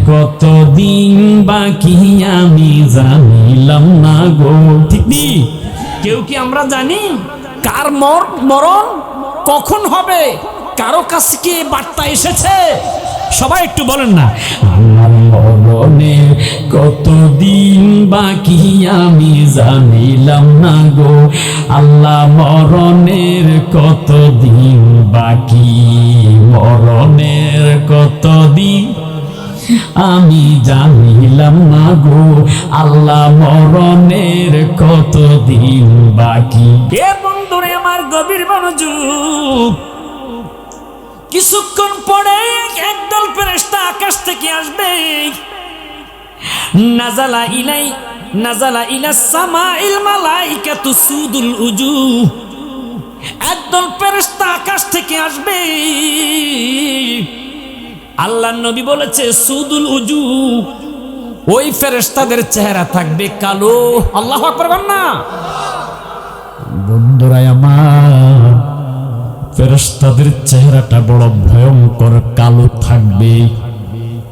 কতদিন বাকি আমি জানিলাম না গো। ঠিক নেই? কেউ কি আমরা জানি কার মরণ কখন হবে? কারো কাছে কি বার্তা এসেছে? সবাই একটু বলেন না, আমার মরণের কতদিন বাকি আমি জানিলাম না গো। আল্লাহ মরণের কতদিন বাকি, মরণের কতদিন আমি জানিলাম না গো। আল্লাহ মরণের কতদিন বাকি। এ বন্ধুরে আমার গভীর মনোযোগ, কিছুক্ষণ পরে একদল ফেরেশতা আকাশ থেকে আসবে। নাজালা ইলাস সামাইল মালাইকাতু সুদুল উজুহ। একদল ফেরেশতা আকাশ থেকে আসবে। আল্লাহর নবী বলেছে সুদুল উজুহ, ওই ফেরেশতাদের চেহারা থাকবে কালো। আল্লাহু আকবার বল না। বন্ধুরা আমার, ফেরেশতাদের চেহারাটা বড় ভয়ঙ্কর কালো থাকবে।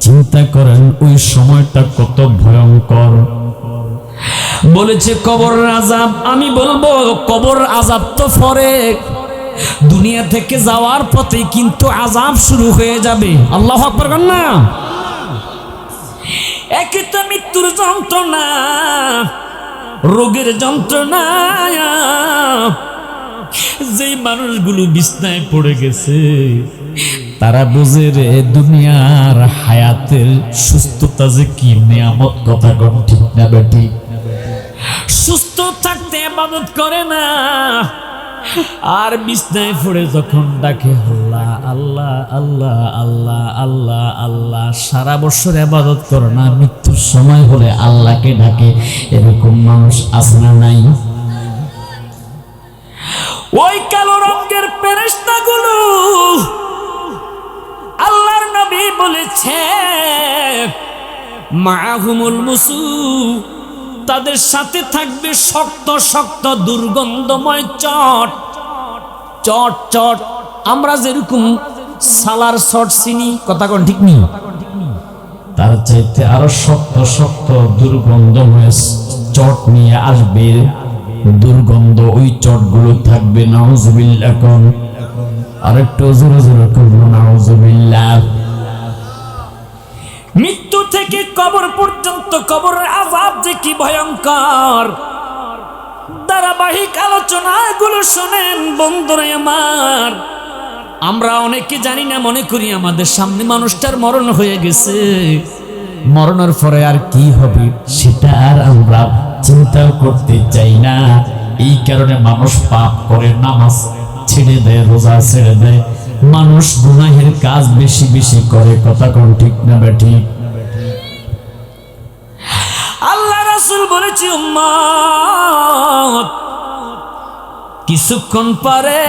চিন্তা করেন ওই সময়টা কত ভয়ঙ্কর। বলেছে কবর আযাব। আমি বলবো কবর আযাব তো পরে, দুনিয়া থেকে যাওয়ার পথে কিন্তু আযাব শুরু হয়ে যাবে। আল্লাহু আকবার বল না। একে তো মৃত্যুর যন্ত্রণা, রোগের যন্ত্রণা। যে মানুষগুলো বিছনায় পড়ে গেছে তারা বুঝে রে দুনিয়ার হায়াতের সুস্থতা যে কি নিয়ামত। কথা কোন ঠিক না বেঠিক? সুস্থ থাকতে ইবাদত করে না, আর বিছনায় পড়ে যখন ডাকে আল্লাহ আল্লাহ আল্লাহ আল্লাহ আল্লাহ আল্লাহ, সারা বছর ইবাদত করে না, মৃত্যুর সময় হলে আল্লাহকে ডাকে। এরকম মানুষ আছে না নাই? ওই কালো রঙের ফেরেশতাগুলো আল্লাহর নবী বলেছে মাহুমুল মুসু, তাদের সাথে থাকবে শক্ত শক্ত দুর্গন্ধময় চট চট চট। আমরা যেরকম সালার চট চিনি, কথা কোন ঠিক নেই, তার চাইতে আরো শক্ত শক্ত দুর্গন্ধময় চট নিয়ে আসবে। দুর্গন্ধ ওই চটগুলো থাকবে। নাউজুবিল্লাহ। কোন আরেকটু জোরে জোরে করব নাউজুবিল্লাহ। মৃত্যু থেকে কবর পর্যন্ত কবরের আযাব যে কি ভয়ঙ্কর, ধারাবাহিক আলোচনাগুলো শোনেন বন্ধুরা আমার। আমরা অনেকে জানি না, মনে করি আমাদের সামনে মানুষটার মরণ হয়ে গেছে, মরণের পরে আর কি হবে সেটা আর আমরা চিন্তাও করতে চাই না। এই কারণে মানুষ পাপ করে, নামাজ ছেড়ে দেয়, রোজা ছেড়ে দেয়, মানুষ গুনাহের কাজ বেশি বেশি করে। কথা কোন ঠিক না বেঠিক? আল্লাহ রাসূল বলেছে উম্মত কিছুক্ষণ পরে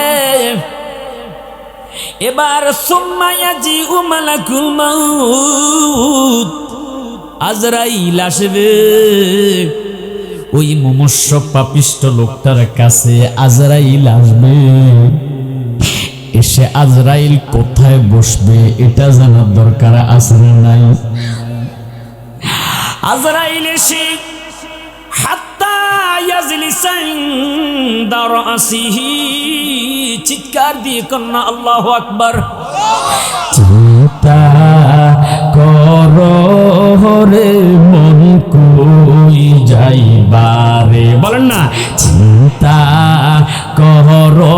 এবার সুম্মা ইয়াজিউ মালাকুল মাউত, আজরাইল আসবে। ওই মুমূর্ষ পাপিষ্ট লোকটার কাছে আজরাইল আসবে। এসে আজরাইল কোথায় বসবে এটা জানার দরকার আছে না নাই? আজরাইল এসে হাত্তা ইয়াজলিসা ইনদা রাসিহি, চিৎকার দিয়ে কন্যা আল্লাহু আকবার। চিন্তা করো রে মন কই যাইবারে, বলেন না, চিন্তা করো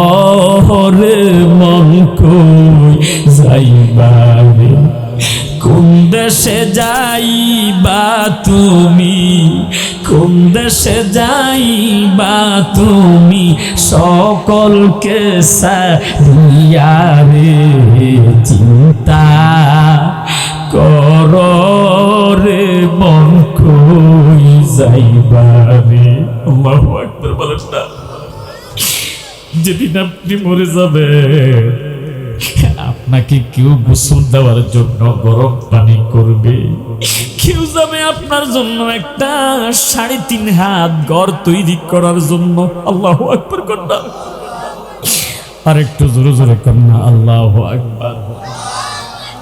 রে মন কই যাইবারে। কোন দেশে যাইবা তুমি, কোন দেশে যাইবা তুমি, সকলকে সারিয়া রে। চিন্তা করো রে মন কই যাইবা রে। আল্লাহু আকবার বলেন না। যেদিন আপনি মরে যাবেন আপনাকে কেউ গোসল দেওয়ার জন্য গরম পানি করবে, কেউ যাবে আপনার জন্য একটা 3.5 হাত ঘর তৈরি করার জন্য। আল্লাহু আকবার কন্যা, আর একটু জোরে জোরে কন্যা আল্লাহু আকবার।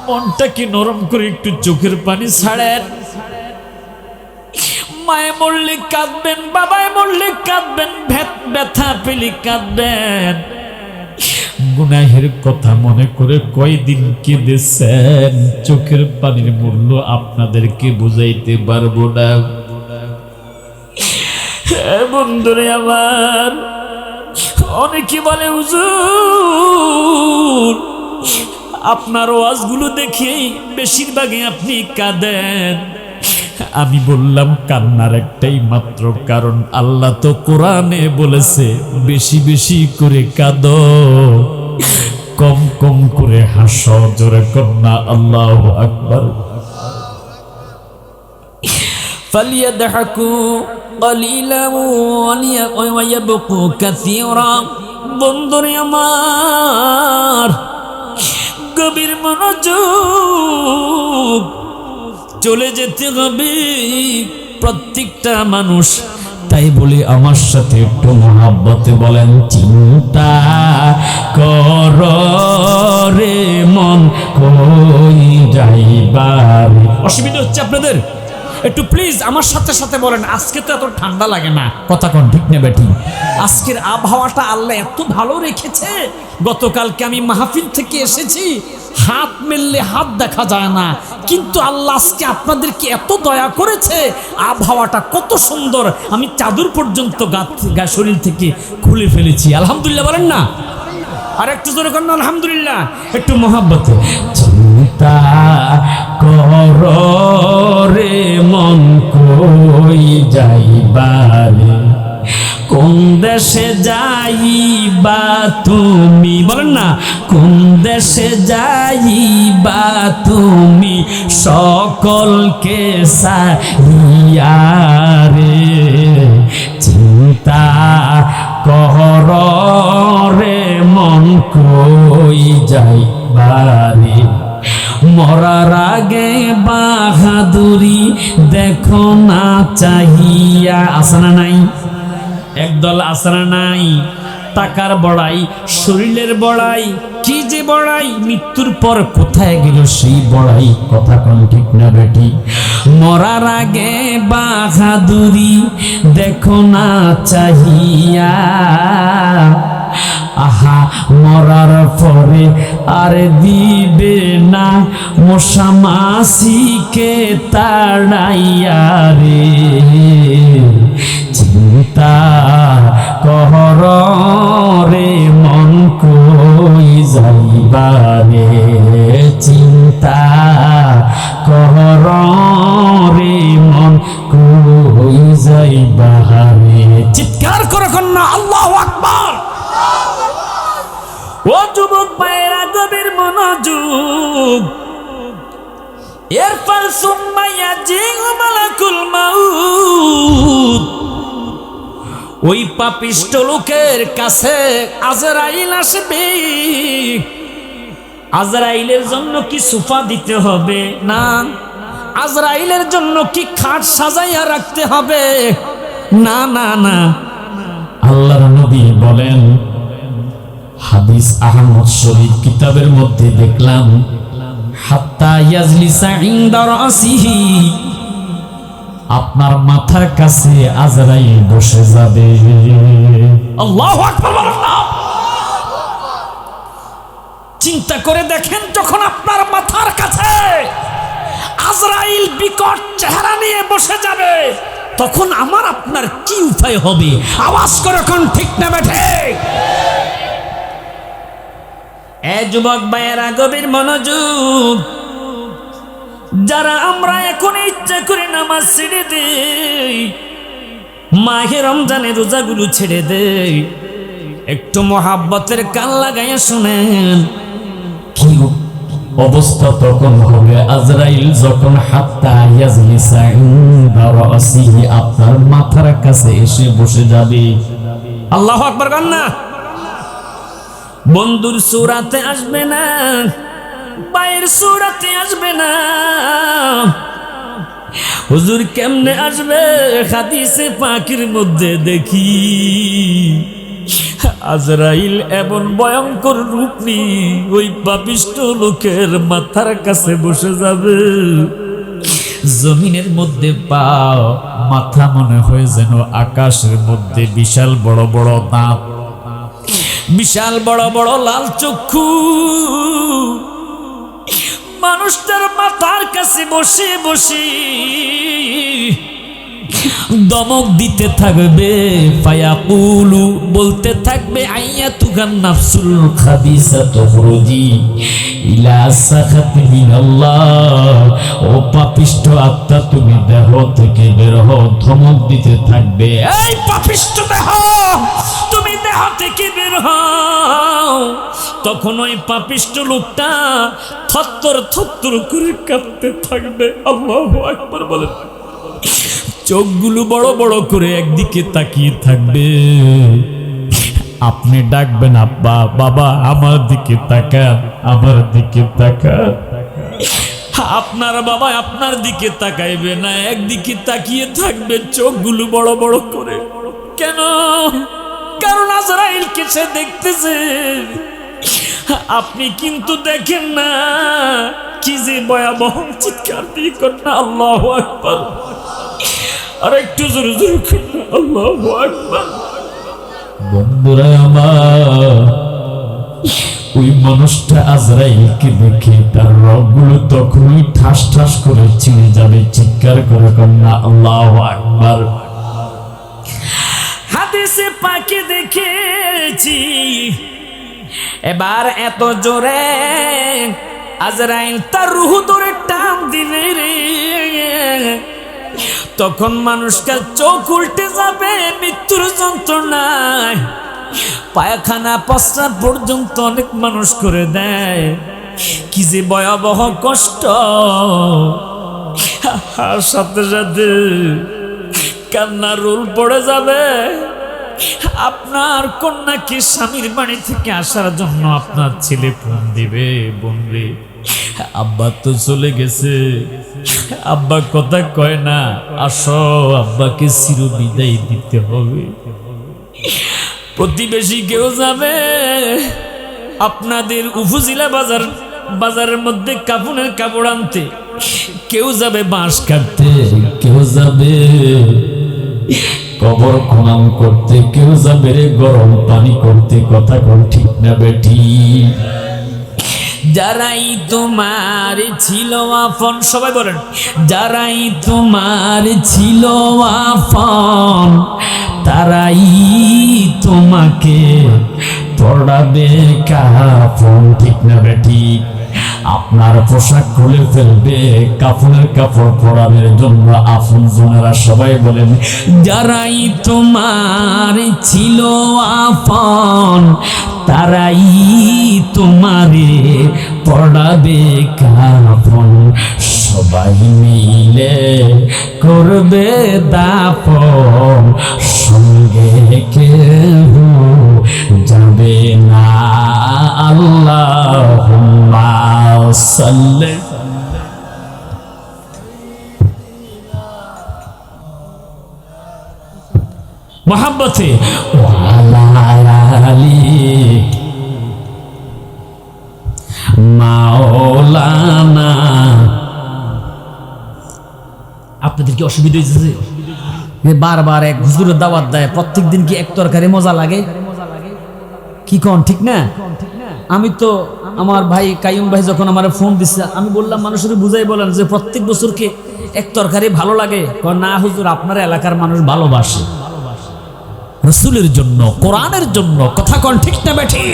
মনটা কি নরম করে একটু চোখের পানি ছাড়েন। মায়ে মরলে কাঁদবেন, বাবায় মরলে কাঁদবেন, ব্যথা পেলে কাঁদবেন। গুনাহের কথা মনে করে কয়দিন কেঁদেছেন, চোখের পানির মূল্য আপনাদেরকে বুঝাইতে পারবো না। বন্ধুরে আমার, অনেকে বলে হুজুর আপনার ওয়াজগুলো দেখে বেশিরভাগই আপনি কাঁদেন। আমি বললাম কান্নার একটাই মাত্র কারণ, আল্লাহ তো কোরআনে বলেছে বেশি বেশি করে কাঁদো, কম কম করে হাসো। জোরে কন্যা আল্লাহু আকবার। ফালিয়াদহাকু قليلا ويبقوا كثيرا। বন্ধুরে আমার, গভীর মনোযোগ, চলে যেতে হবে প্রত্যেকটা মানুষ। তাই বলি আমার সাথে একটু মহাব্বতে বলেন, চিন্তা কর রে মন কই যাইবার। অসুবিধা হচ্ছে আপনাদের? একটু প্লিজ আমার সাথে সাথে বলেন। আজকে তো এত ঠান্ডা লাগে না, কথা কোন ঠিক না বেঠিক? আজকের আবহাওয়াটা আল্লাহ এত ভালো রেখেছে। গতকালকে আমি মাহফিল থেকে এসেছি, হাত মেললে হাত দেখা যায় না, কিন্তু আল্লাহ আজকে আপনাদেরকে এত দয়া করেছে। আবহাওয়াটা কত সুন্দর, আমি চাদর পর্যন্ত গা শরীর থেকে খুলে ফেলেছি। আলহামদুলিল্লাহ বলেন না? আর একটু জোরে করেন আলহামদুলিল্লাহ, একটু মহাব্বতে। চিন্তা কর রে মন কই যাইবারে, কোন দেশে যাইবা তুমি, বলেন না, কোন দেশে যাইবা তুমি সকলকে সারিয়া রে। চিন্তা কর রে মন কই যাইবারে, মরার আগে বাহাদুরি দেখো না চাহিয়া। আসনা নাই একদল, আসনা নাই। টাকার বড়াই, শরীরের বড়াই, কি যে বড়াই, মৃত্যুর পর কোথায় গেল সেই বড়াই, কথা কোন ঠিক না বেটি? মরার আগে বাহাদুরি দেখো না চাহিয়া, আহা মরার পরে আর দিবে না মশা মাছিকে তাড়াইয়া রে। চিন্তা কর রে মন কই যাইবারে, চিন্তা কর রে মন কই যাইবারে। চিৎকার করে কন্যা আল্লাহু আকবার। ও যুবক ভাইরা, গভীর মনোযোগ। এরপর সুম্মাইয়া জিউ মালাকুল মাউত, ওই পাপিষ্ঠ লোকের কাছে আজরাইল আসবে। আজরাইলের জন্য কি সোফা দিতে হবে? না। আজরাইলের জন্য কি খাট সাজাইয়া রাখতে হবে? না না না। আল্লাহর নবী বলেন, হাদিস আহমদ শরীফ কিতাবের মধ্যে দেখলাম, হাত্তা ইয়াজলিসা ইনদা রাসিহি, আপনার মাথার কাছে আজরাইল বসে যাবে। আল্লাহু আকবার। চিন্তা করে দেখেন, যখন আপনার মাথার কাছে আজরাইল বিকট চেহারা নিয়ে বসে যাবে, তখন আমার আপনার কি উপায় হবে? আওয়াজ করে কোন ঠিক না বেঠে? এ যুবক ভাইয়েরা, গভীর মনোযোগ। যারা আমরা এখন ইচ্ছা করে নামাজ ছেড়ে দেই, মাহে রমজানের রোজাগুলো ছেড়ে দেই, একটু মহাব্বতের কান লাগাইয়া শুনেন কি অবস্থা তখন হবে। আজরাইল যখন হাত্তা ইয়াজলিসা ইনদা রাসিহি, আপনার মাথার কাছে এসে বসে যাবে। আল্লাহু আকবার গান না। বন্ধুর সূরাতে আসবে না, ভাইয়ের সূরাতে আসবে না। হুজুর কেমনে আসবে? হাদিসে পাকের মধ্যে দেখি আজরাইল এমন ভয়ঙ্কর রূপ নিয়ে ওই পাপিষ্ঠ লোকের মাথার কাছে বসে যাবে। জমিনের মধ্যে পা, মাথা মনে হয় যেন আকাশের মধ্যে, বিশাল বড় বড় দাঁত, বিশাল বড় বড় লাল চক্ষু। মানুষটার মাথার কাছে বসে বসে দমক দিতে থাকবে, ফায়াকুলু বলতে থাকবে, আইয়াতুহান নাফসুল খাবিসাতু খুরুজি ইলা সাখাতি মিনাল্লাহ, ও পাপিষ্ঠ আত্মা তুমি দেহ থেকে বের হও। ধমক দিতে থাকবে, এই পাপিষ্ঠ দেহ তুমি দেহ থেকে বের হও। তখন ওই পাপিষ্ঠ লোকটা থরথর থরথর করে কাঁপতে থাকবে। আল্লাহু আকবার বলেন। চোখগুলো বড় বড় করে একদিকে তাকিয়ে থাকবে। আপনি ডাকবেন, আব্বা, বাবা, আমার দিকে তাকান, আমার দিকে তাকান। আপনার বাবা আপনার দিকে তাকাইবে না, একদিকে তাকিয়ে থাকবে চোখগুলো বড় বড় করে। কেন? কারণ আজরাইলকে সে দেখতেছে, আপনি কিন্তু দেখেন না। কি যে ভয়াবহ চিৎকার দিয়ে কন্যা আল্লাহু আকবার, আর একটু জোরে জোরে কন্যা আল্লাহু আকবার। বন্ধুরা আমার, ওই মানুষটা আজরাইলকে দেখে তার রগগুলো তখনই ঠাস ঠাস করে ছিঁড়ে যাবে। চিৎকার করে কন্যা আল্লাহু আকবার। হাদিসে পাকে দেখেছি, এবার এত জোরে আজরাইল তার রূহ ধরে টান দিলে রে, তখন মানুষটা চোখ উল্টে যাবে মৃত্যুর যন্ত্রণায়। পায়খানা প্রস্রাব পর্যন্ত অনেক মানুষ করে দেয়। কি যে ভয়াবহ কষ্ট। আর সাথে সাথে কান্নার রোল পড়ে যাবে। আপনার কন্যাকে স্বামীর বাড়ি থেকে আসার জন্য আপনার ছেলে ফোন দিবে, বলবে আব্বা তো চলে গেছে, আব্বা কথা কয় না, আসো আব্বাকে চির বিদায় দিতে হবে। প্রতিবেশী কেউ যাবে আপনাদের উপজেলা বাজারের মধ্যে কাফনের কাপড় আনতে, কেউ যাবে বাঁশ কাটতে, কেউ যাবে কবর খনন করতে, কেউ যাবে গরম পানি করতে। কথা কোন ঠিক না বেঠি? যারাই তোমার ছিল আপন, সবাই বলেন, যারাই তোমার ছিল আপন তারাই তোমাকে পড়াবে কাফন। ঠিক না বেঠি? আপনার পোশাক খুলে ফেলবে, কাফনের কাপড় পরানোর জন্য আপন জনেরা। সবাই বলেন, যারাই তোমার ছিল আপন তারাই তোমারে পড়াবে কাফন। সবাই মিলে করবে দাফন, সঙ্গে কেউ যাবে না। আল্লাহুম্মা সাল্লি মোহাম্মতে ওয়ালা আলি মাওলানা। আপনাদের কি অসুবিধা হয়েছে? বারবার এক হুজুরের দাওয়াত দেয়, প্রত্যেক দিন কি এক তরকারি মজা লাগে? কি কন ঠিক না? আমি তো আমার ভাই কাইয়ুম ভাই যখন আমার ফোন দিচ্ছে, আমি বললাম মানুষের বুঝাই বলেন যে প্রত্যেক বছরকে এক তরকারি ভালো লাগে? না হুজুর, আপনার এলাকার মানুষ ভালোবাসে রাসূলের জন্য, কোরআনের জন্য। কথা কন ঠিক না বেঠি?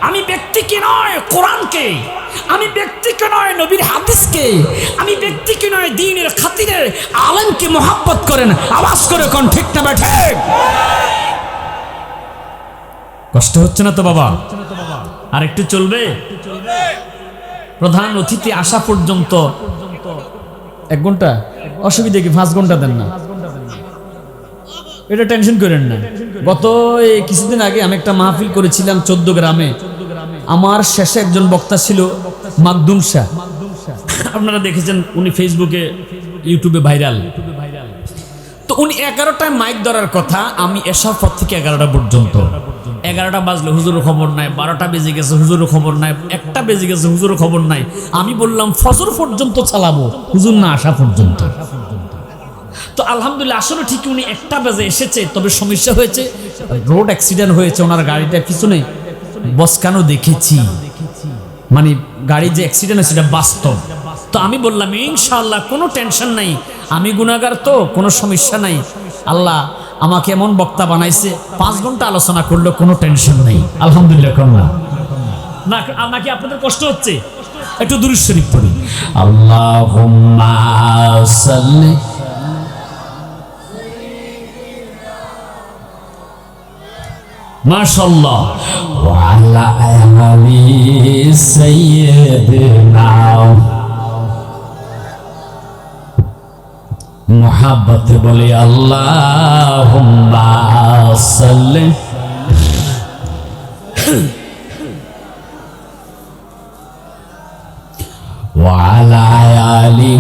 আমি ব্যক্তিকে নয় কোরআনকে, আমি ব্যক্তিকে নয় নবীর হাদিসকে, আমি ব্যক্তিকে নয় দ্বীনের খাতিরে আলেমকে মোহাব্বত করেন। আওয়াজ করে কোন ঠিক না বেঠি? কষ্ট হচ্ছে না তো বাবা? আর একটু চলবে? প্রধান অতিথি আসা পর্যন্ত 1 ঘন্টা, অসুবিধা কি? 5 ঘন্টা দেন না, এটা টেনশন করেন না। গত কিছুদিন আগে আমি একটা মাহফিল করেছিলাম 14 গ্রামে। আমার শেষে একজন বক্তা ছিল মাকদুম শাহ, আপনারা দেখেছেন, উনি ফেসবুকে ইউটিউবে ভাইরাল। তো উনি 11টায় মাইক ধরার কথা, আমি এসার পর থেকে 11টা পর্যন্ত 11টা বাজলো, হুজুরের খবর নাই। 12টা বেজে গেছে, হুজুরের খবর নাই। 1টা বেজে গেছে, হুজুরের খবর নাই। আমি বললাম ফজর পর্যন্ত চালাবো, হুজুর না আসা পর্যন্ত। তো আলহামদুলিল্লাহ আসলে ঠিক উনি 1টা বাজে এসেছে, তবে সমস্যা হয়েছে, রোড অ্যাক্সিডেন্ট হয়েছে, ওনার গাড়িটার পিছনে বসকানো দেখেছি, মানে গাড়ি যে অ্যাক্সিডেন্ট হয়েছে এটা বাস্তব। তো আমি বললাম ইনশাআল্লাহ কোনো টেনশন নাই, আমি গুনাহগার, তো কোনো সমস্যা নাই, আল্লাহ আমাকে এমন বক্তা বানাইছে, 5 ঘন্টা আলোচনা করলো, কোনো টেনশন নাই, আলহামদুলিল্লাহ। না নাকি আপনাদের কষ্ট হচ্ছে? একটু দুরূদ শরীফ পড়ি। আল্লাহুম্মা সাল্লি মাশাআল্লাহ ওয়া আলা আলি সাইয়্যিদিনা মুহাব্বত বলি আল্লাহুম্মা সাল্লি ওয়া আলা আলি।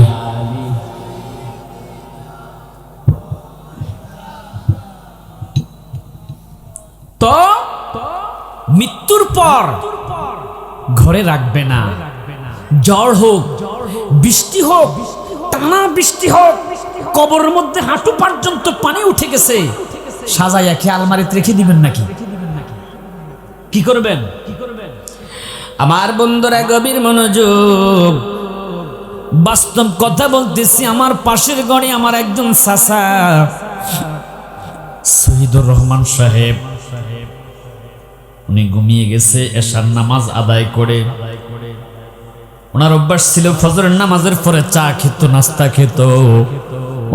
তো মৃত্যুর পর ঘরে রাখবে না, জ্বর হোক, বৃষ্টি হোক, টানা বৃষ্টি হোক, কবরের মধ্যে হাঁটু পর্যন্ত পানি উঠে গেছে, সাজাইয়া খেয়ে আলমারিতে রেখে দিবেন নাকি? কি করবেন? আমার বন্ধুরা গভীর মনোযোগ, বাস্তব কথা বলতেছি। আমার পাশের ঘরে আমার একজন চাচা শহীদুর রহমান সাহেব, উনি ঘুমিয়ে গেছে এশার নামাজ আদায় করে। ওনার অভ্যাস ছিল ফজরের নামাজের পরে চা খেত, নাস্তা খেত।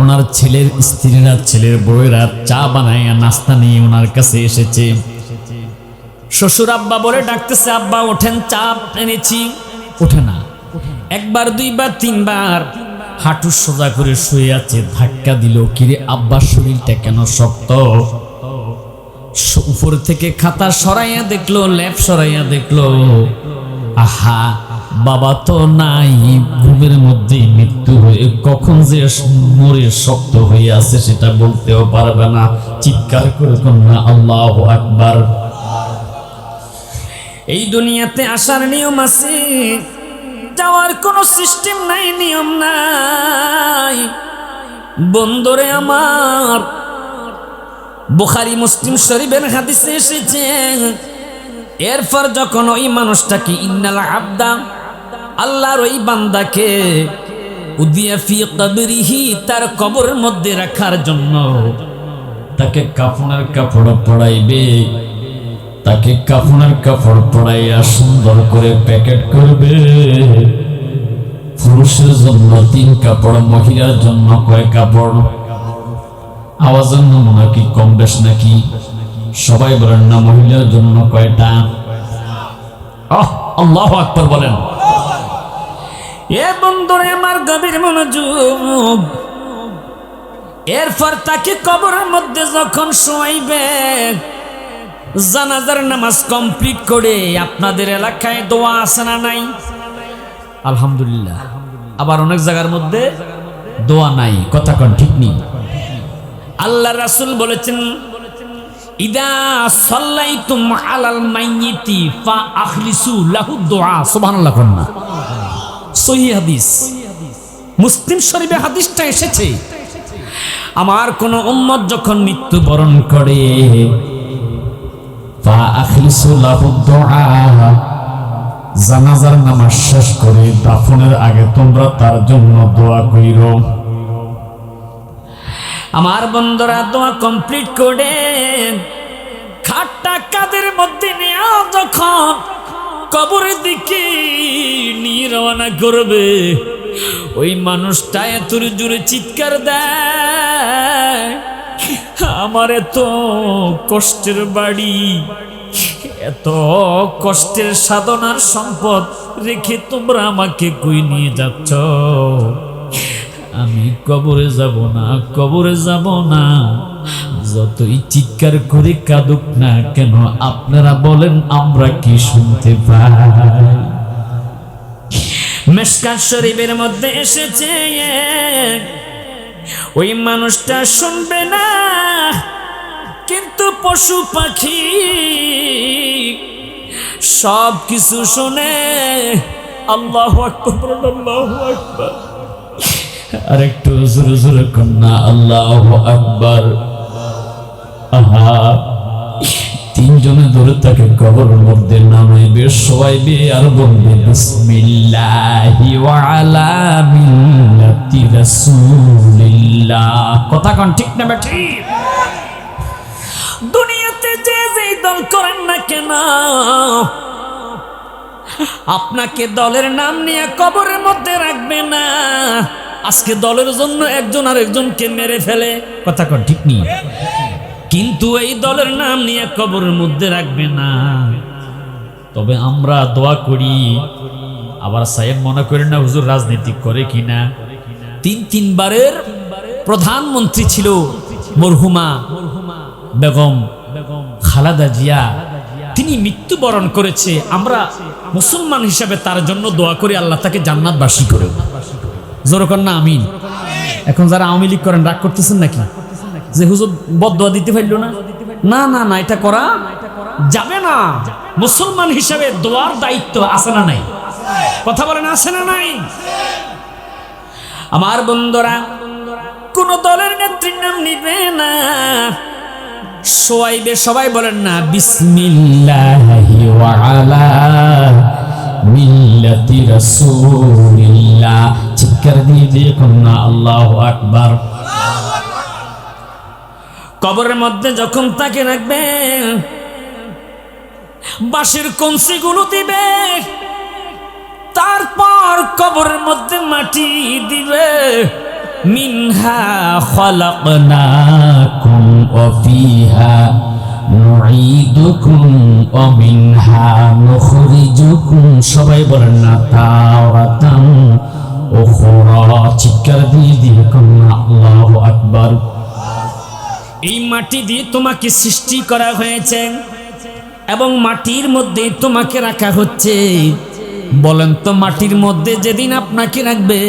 ওনার ছেলের স্ত্রীরা, ছেলের বউয়েরা চা বানাইয়া নাস্তা নিয়ে ওনার কাছে এসেছে। শ্বশুর আব্বা বলে ডাকতেছে, আব্বা ওঠেন, চা এনেছি। ওঠে না, 1 বার 2 বার 3 বার হাঁটু সোজা করে শুয়ে আছে। ধাক্কা দিল, কিরে আব্বা শরীরটা কেন শক্ত? উপর থেকে খাতা সরাইয়া দেখলো, ল্যাপ সরাইয়া দেখলো, আহা বাবা তো নাই, ঘুমের মধ্যে মৃত্যু হয়ে কখন যে মরে শক্ত হয়ে আছে সেটা বলতেও পারবে না। চিৎকার করে কন্যা আল্লাহু আকবার। এই দুনিয়াতে আসার নিয়ম আছে, যাওয়ার কোনো সিস্টেম নাই, নিয়ম নাই। বন্ধুরে আমার, বুখারী মুসলিম শরীফের হাদিসে এসেছে, এরপর যখন ওই মানুষটাকে ইন্নাল আবদা, আল্লাহর ওই বান্দাকে উদিয়া ফি কবরিহি, তার কবরের মধ্যে রাখার জন্য তাকে কাফনের কাপড় পরাইবে, তাকে কাফনের কাপড় পরাইয়া সুন্দর করে প্যাকেট করবে। পুরুষের জন্য 3 কাপড়, মহিলার জন্য কয় কাপড়? আওয়াজের নমুনা কি কম বেশ নাকি? সবাই বলেন না, মহিলার জন্য কয়টা? আল্লাহু আকবার বলেন। এ বন্ধুরে আমার গভীর মনোযোগ, এরপর তাকে কবরের মধ্যে যখন শোয়াইবে, জানাজার নামাজ কমপ্লিট করে, আপনাদের এলাকায় দোয়া আছে না নাই? আলহামদুলিল্লাহ। আবার অনেক জায়গার মধ্যে দোয়া নাই, কথা কোন ঠিক নেই। আল্লাহ রাসূল বলেছেন, ইদা সাল্লাইতুম আলাল মাইয়িতি ফা আখলিসু লাহু দুআ। সুবহানাল্লাহ কন্না। সহিহ হাদিস, মুসলিম শরীফে হাদিসটা এসেছে। আমার কোন উম্মত যখন মৃত্যুবরণ করে, ফা আখলিসু লাহু দুআ, জানাজার নামাজ শেষ করে দাফনের আগে তোমরা তার জন্য দোয়া কইরো। আমার বন্ধুরা দোয়া কমপ্লিট করে খাটটা কাদের মধ্যে নিয়ে যখন কবরের দিকে নিয়ে রওনা করবে, ওই মানুষটা এত জোরে চিৎকার দেয়, আমার এত কষ্টের বাড়ি, এত কষ্টের সাধনার সম্পদ রেখে তোমরা আমাকে কই নিয়ে যাচ্ছ? আমি কবরে যাব না, কবরে যাব না। যতই চিৎকার করে কাঁদুক না কেন, আপনারা বলেন আমরা কি শুনতে পাই? মিশকাত শরীফের মধ্যে এসেছে, ওই মানুষটা শুনবে না, কিন্তু কত পশু পাখি সব কিছু শুনে আল্লাহু আকবার, আল্লাহু আকবার। আর একটু জোরে জোরে কন্যা আল্লাহু আকবার। আহা, তিনজনে ধরে তাকে কবরের মধ্যে নামাইবে, শোয়াইবে আর বলবে বিসমিল্লাহি ওয়া আলা মিল্লাতি রাসূলিল্লাহ। কথা কোন ঠিক না ঠিক? দুনিয়াতে যে যেই দল করেন না কেন, আপনাকে দলের নাম নিয়ে কবরের মধ্যে রাখবে না। আজকে দলের জন্য একজন আর একজনকে মেরে ফেলে, কথা কোন ঠিক নেই, কিন্তু এই দলের নাম নিয়ে কবরের মধ্যে রাখবে না। তবে আমরা দোয়া করি। আবার সাহেব মনে করেন না হুজুর রাজনীতি করে কিনা। তিনবারের প্রধানমন্ত্রী ছিল মরহুমা বেগম খালেদা জিয়া, তিনি মৃত্যুবরণ করেছে। আমরা মুসলমান হিসাবে তার জন্য দোয়া করি, আল্লাহ তাকে জান্নাতবাসী করে। জোরে কর না আমিন। এখন যারা আওয়ামী লীগ করেন রাগ করতেছেন নাকি যে হুজুর বদদোয়া দিতে পারলো না? না না না, এটা করা যাবে না। মুসলমান হিসাবে দোয়ার দায়িত্ব আছে না নাই? কথা বলেন আছে না নাই? আমার বন্ধুরা, কোন দলের নেত্রীর নাম নিবে না, শোয়াইবে। সবাই বলেন না বিসমিল্লাহি ওয়া আলা মিল্লাতি রাসূলিল্লাহ। চিৎকার দিয়ে দিয়ে কন্যা আল্লাহু আকবার। কবরের মধ্যে যখন তাকে রাখবে, বাঁশের কঞ্চিগুলো দিবে, তারপর কবরের মধ্যে মাটি দিবে। মিনহা খালাকনাকুম ওয়া ফিহা নুঈদুকুম ওয়া মিনহা নুখরিজুকুম। সবাই বলেন না তাওরাতান উখরা। চিৎকার দিয়ে দিয়ে কন্যা আল্লাহু আকবার। এই মাটি দিয়ে তোমাকে সৃষ্টি করা হয়েছে এবং মাটির মধ্যে তোমাকে রাখা হচ্ছে। বলেন তো, মাটির মধ্যে যেদিন আপনাকে রাখবে,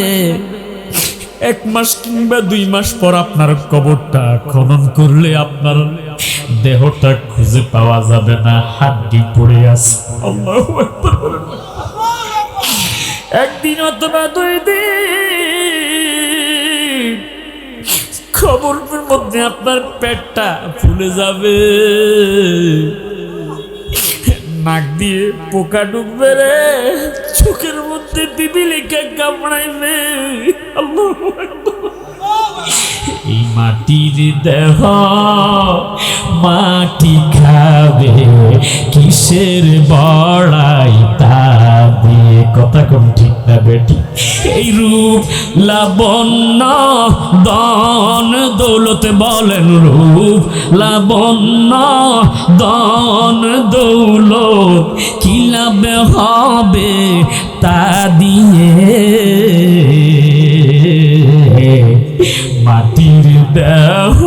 1 মাস কিংবা 2 মাস পর আপনার কবরটা খনন করলে আপনার দেহটা খুঁজে পাওয়া যাবে না, হাড্ডি পড়ে আছে। আল্লাহু আকবার। একদিন অথবা 2 দিন কবরের মধ্যে আপনার পেটটা ফুলে যাবে, নাক দিয়ে পোকা ঢুকবে রে, চোখের মধ্যে পিপিলিকা কামড়াইবে। আল্লাহু আকবার। এই মাটির দেহ মাটি খাবে, কিসের বড়াই তা দিয়ে। কথা কোন ঠিক না বেটি? এই রূপ লাবণ্য দন দৌলত, বলেন রূপ লাবণ্য দন দৌলত, কি লাভ হবে তা দিয়ে। মাটির দেহ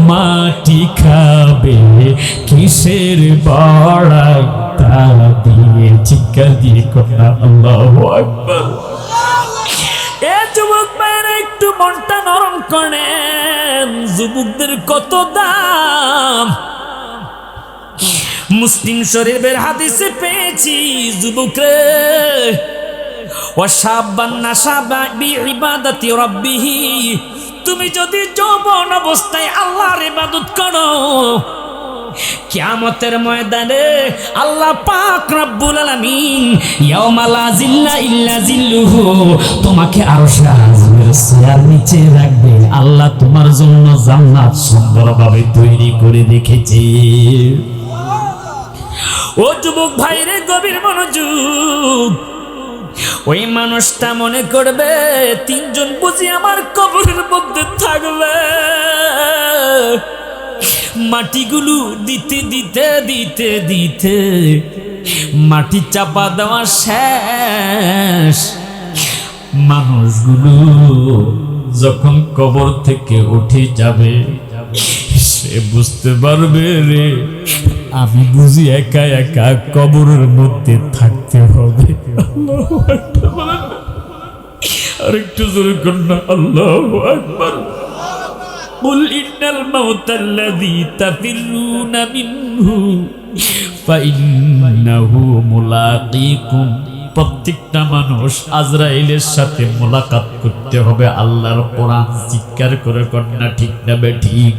মাটি খাবে, কিসের বড়াই তা দিয়ে। চিৎকার দিয়ে কন্যা আল্লাহু আকবার। এ যুবক ভাইরা, একটু মনটা নরম করেন। যুবকদের কত দাম! মুসলিম শরীফের হাদিসে পেয়েছি, যুবকরে ওয়াশাবান নাশাবা বিইবাদাতি রাব্বিহি, তুমি যদি যৌবন অবস্থায় আল্লাহর ইবাদত করো, কিয়ামতের ময়দানে আল্লাহ পাক রব্বুল আলামিন ইয়াউমা লা জিল্লা ইল্লা জিল্লুহু, তোমাকে আরশে আযমের ছায়ার নিচে রাখবে। আল্লাহ তোমার জন্য জান্নাত সুন্দরভাবে তৈরি করে রেখেছে। ও যুবক ভাইরে, গভীর মনোযোগ। ওই মানুষটা মনে করবে 3 জন বুঝি আমার কবরের মধ্যে থাকবে। মাটিগুলো দিতে দিতে দিতে দিতে মাটি চাপা দেওয়া শেষ। মানুষগুলো যখন কবর থেকে উঠে যাবে, সে বুঝতে পারবে রে, আমি বুঝি একা একা কবরের মধ্যে থাকতে হবে। আরেকটু জোরে কন্যা আল্লাহু আকবার। কুল ইন্নাল মাউতাল্লাযী তাফিরুনা মিনহু ফাইন্নাহু মুলাকীকুম। প্রত্যেকটা মানুষ আজরাইলের সাথে মোলাকাত করতে হবে। আল্লাহর কোরআন চিৎকার করে কন্যা ঠিক না বেঠিক?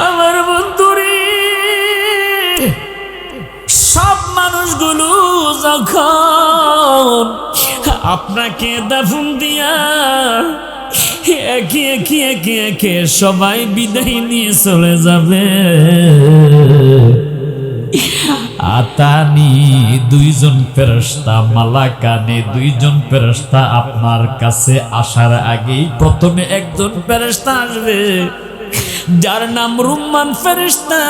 আমার বন্ধুরে, সব মানুষগুলো যখন আপনাকে দাফন দিয়া একে একে একে একে সবাই বিদায় নিয়ে চলে যাবে, আতানি দুইজন ফেরেশতা, মালাকানে দুইজন ফেরেশতা আপনার কাছে আসার আগেই প্রথমে একজন ফেরেশতা আসবে যার নাম রুম্মান ফেরেশতা।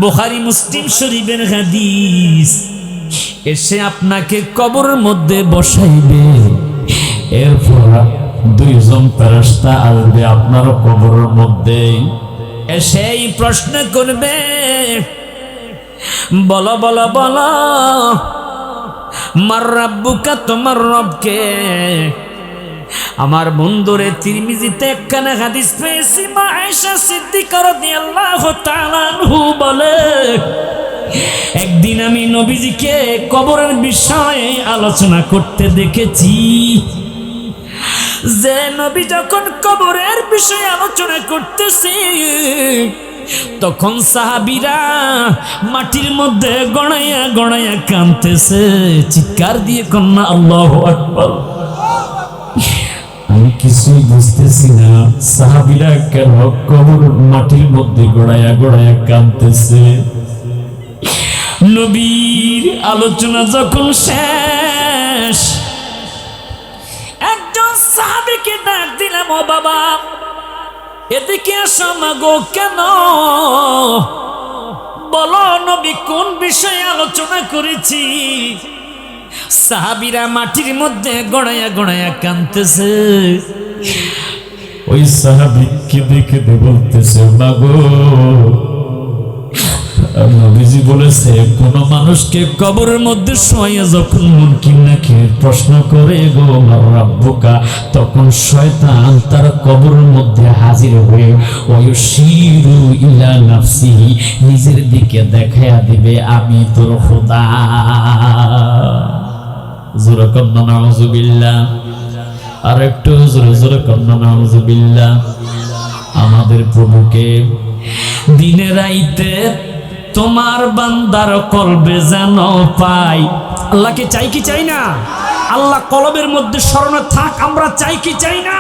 বুখারী মুসলিম শরীফের হাদিস। এসে আপনাকে কবরের মধ্যে বসাইবে। এরপর দুইজন ফেরেশতা আসবে আপনার কবরের মধ্যে, এসেই প্রশ্ন করবে, বলো বলো বলো, মার রাব্বুকা, তোমার রবকে? আমার বন্ধুরে, তিরমিজিতে একখানা হাদিস পেয়েছি, মা আয়েশা সিদ্দিকা রাদিয়াল্লাহু তাআলা আনহু বলে, একদিন আমি নবীজিকে কবরের বিষয়ে আলোচনা করতে দেখেছি। যে নবী যখন কবরের বিষয়ে আলোচনা করতেছে তখন সাহাবীরা মাটির মধ্যে গড়াইয়া গড়াইয়া কাঁদতেছে। চিৎকার দিয়ে কন্যা আল্লাহু আকবার। আমি কিছুই বুঝতেছি না, সাহাবীরা কেন কবর মাটির মধ্যে গড়াইয়া গড়াইয়া কাঁদতেছে। নবীর আলোচনা যখন শেষ, একজন সাহাবীকে ডাক দিলাম, ও বাবা এদিকে আসো মাগো। কেন? বলো নবী কোন বিষয়ে আলোচনা করেছি? সাহাবীরা মাটির মধ্যে গড়াইয়া গড়াইয়া কাঁদতেছে। ওই সাহাবীকে দেখে বলতেছে, মাগো নবীজি বলেছে কোন মানুষকে কবরের মধ্যে শোয়া যখন মুনকির নাকির প্রশ্ন করে গো মার রাব্বুকা, তখন শয়তান তার কবরের মধ্যে হাজির হয়ে ওয়ায়ুশিরু ইলা নাফসিহি, নিজের দিকে দেখায়া দিবে আমি তোর খোদা। জোরে কন্না নাউযুবিল্লাহ। আর একটু জোরে জোরে কন্না নাউযুবিল্লাহ। আমাদের প্রভুকে দিনে রাইতে তোমার বান্দার কলবে যেন পাই। আল্লাহকে চাই কি চাই না? আল্লাহ কলবের মধ্যে স্মরণে থাক, আমরা চাই কি চাই না?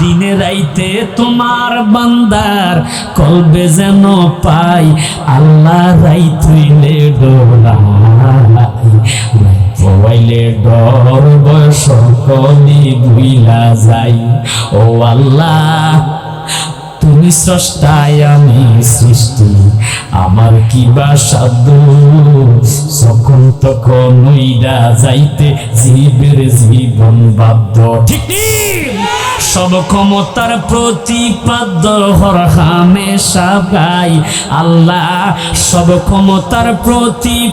দিনে রাইতে তোমার বান্দার কলবে যেন পাই, আল্লাহ রাইত হইলে ডরাইলে ডর বয়স কলি ভুইলা যাই। ও আল্লাহ তুমি স্রষ্টায় আমি সৃষ্টি, আমার কি বা সাধ্য যখন তখন উইরা যাইতে জীবের জীবন বাধ্য। ঠিক সব ক্ষমতার প্রতিপাদ্য হর হামেশা গাই। আল্লাহ সব ক্ষমতার প্রতি